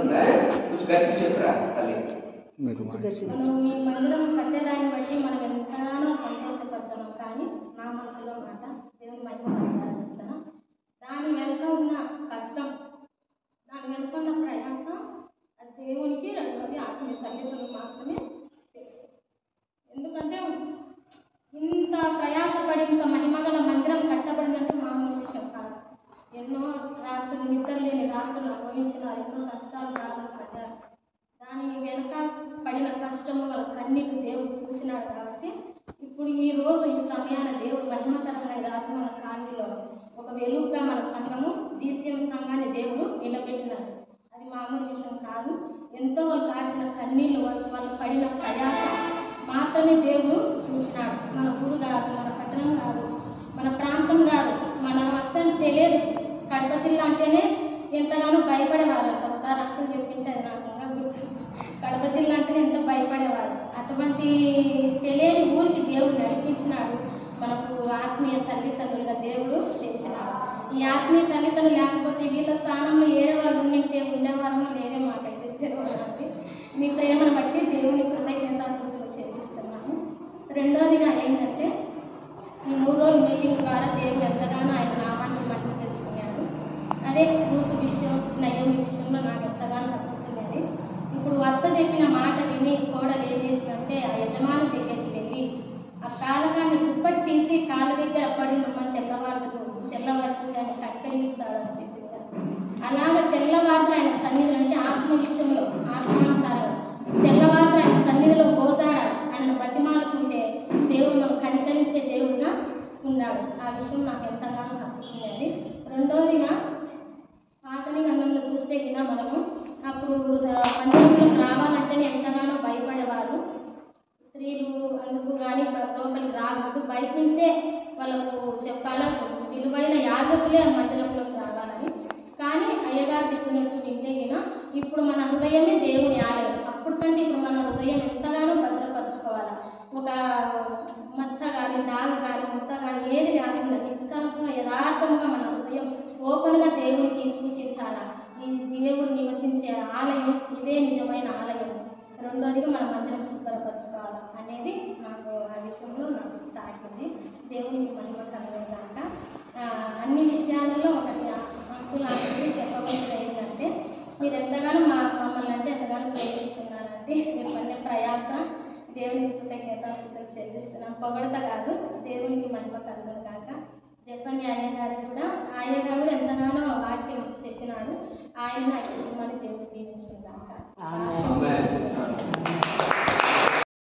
వినపడుతుందా? కొంచెం గట్టిగా చెప్పురా తల్లి. మనం ఈ మందిరం కట్టేదాన్ని బట్టి మనం ఎంతగానో సంతోషపడుతున్నాం. కానీ నా మనసులో మాట దేవుని మహిమ చెప్తాను. దాని వెనుక ఉన్న కష్టం, దాని వెనుక ఉన్న ప్రయాస అది దేవునికి, రెండోది ఆత్మీయ తల్లిదండ్రులు మాత్రమే తెలుసు. ఎందుకంటే ఇంత ప్రయాసపడి ఇంత మహిమగల మందిరం కట్టబడిందంటే మామూలు విషయం కాదు. ఎన్నో రాత్రులు, నిద్ర లేని రాత్రులు అనుభవించిన, ఎన్నో కష్టాలు బాధలు పడ్డారు. దాని వెనుక పడిన కష్టము, వాళ్ళ కన్నీళ్ళు దేవుడు చూసినాడు. కాబట్టి ఇప్పుడు ఈ రోజు ఈ సమయాన దేవుడు మహిమకరంగా రాజు మన కాలనీలో ఒక వెలుగుగా మన సంఘము జీసీఎం సంఘాన్ని దేవుడు నిలబెట్టినాడు. అది మామూలు విషయం కాదు. ఎంతో వాళ్ళు కాల్చిన కన్నీళ్ళు, వాళ్ళు పడిన ప్రయాస మాత్రమే దేవుడు చూసినాడు. మన ఊరు కాదు, మన పట్టణం కాదు, మన ప్రాంతం కాదు, మన అస్సలు తెలియదు. కడప జిల్లా అంటేనే ఎంతగానో భయపడేవారు. ఒకసారి అక్కడ చెప్పింటే నాకు గుర్తు. కడప జిల్లా అంటేనే ఎంత భయపడేవారు. అటువంటి తెలియని ఊరికి దేవుడు నడిపించినాడు. మనకు ఆత్మీయ తల్లిదండ్రులుగా దేవుడు చేసినాడు. ఈ ఆత్మీయ తల్లిదండ్రులు లేకపోతే వీళ్ళ స్థానంలో ఏరే వాళ్ళు ఉండేవారమో లేదే మాకైతే తెలియదు. మీ ప్రేమను బట్టి దేవుని కృతజ్ఞతాస్తుతులు చెల్లిస్తున్నాము. రెండోదిగా ఏంటంటే ఈ 3 రోజుల మీటింగ్ ద్వారా దేవుడు ఎంతగానో ఆయన నామాన్ని మహిమ తెచ్చుకున్నాడు. అదే రూతు విషయం, నయోమి విషయంలో నాకు ఎంతగానో తప్పుతున్నది. ఇప్పుడు అత్త చెప్పిన మాట విని కోడలు ఏం చేసిందంటే ఆ యజమాని దగ్గరికి వెళ్ళి ఆ కాలకాన్ని దుప్పటి తీసి కాళ్ళ దగ్గర పడి మమ్మల్ని తెల్లవార్చేసి ఆయన కత్తిరిస్తాడు అని చెప్పింది. అలాగ తెల్లవారు ఆయన సన్నిధులు అంటే ఆత్మ విషయంలో, ఆత్మానుసారంగా తెల్లవారు ఆయన సన్నిధిలో గోజాడాలి. ఆయన బతిమాలుకుంటే దేవుడు మనం కనికరించే దేవుడుగా ఉన్నాడు. ఆ విషయం నాకు ఎంతగానో తప్పుతున్నది. రెండోదిగా పాత నిబంధనలో చూస్తే గిన మనము అప్పుడు మందిరంలోకి రావాలంటేనే ఎంతగానో భయపడేవారు. స్త్రీలు అందుకు కానీ లోపలికి రాకూడదు, బయట నుంచే వాళ్ళకు చెప్పాలా, విలువైన యాజకులే ఆ మందిరంలోకి రావాలని. కానీ అయ్యగారు చెప్పినట్టు వింటేగిన ఇప్పుడు మన హృదయమే దేవుని ఆలయం. అప్పుడు కంటే ఇప్పుడు మన హృదయం ఎంతగానో భద్రపరచుకోవాలి. ఒక మచ్చ కానీ, డాగు కానీ, ముట్ట కానీ ఏది లేకుండా నిష్కల్పంగా యథార్థంగా మన హృదయం ఓపెన్గా దేవునికి చూపించాలా. ఈ దేవుడు నివసించే ఆలయం ఇదే నిజమైన ఆలయం. రెండోదిగా మన మందిరం శుభ్రపరచుకోవాలి అనేది నాకు ఆ విషయంలో నాకు తాకింది. దేవునికి మహిమ కలగాక అన్ని విషయాలలో ఒకటి అంకులాంటివి చెప్పవలసింది ఏంటంటే మీరు ఎంతగానో మమ్మల్ని అంటే ఎంతగానో ప్రేమిస్తున్నారంటే మీరు పడిన ప్రయాస దేవునికి కృతజ్ఞతాస్తుతులు చెల్లిస్తున్నాం. పొగడత కాదు, దేవునికి మహిమ కలగాక. జఫన్య అయ్యగారు కూడా ఎంతగానో వాక్యం చెప్పినాడు. ఆయన కుటుంబాన్ని దేవుడు దీవించుగాక.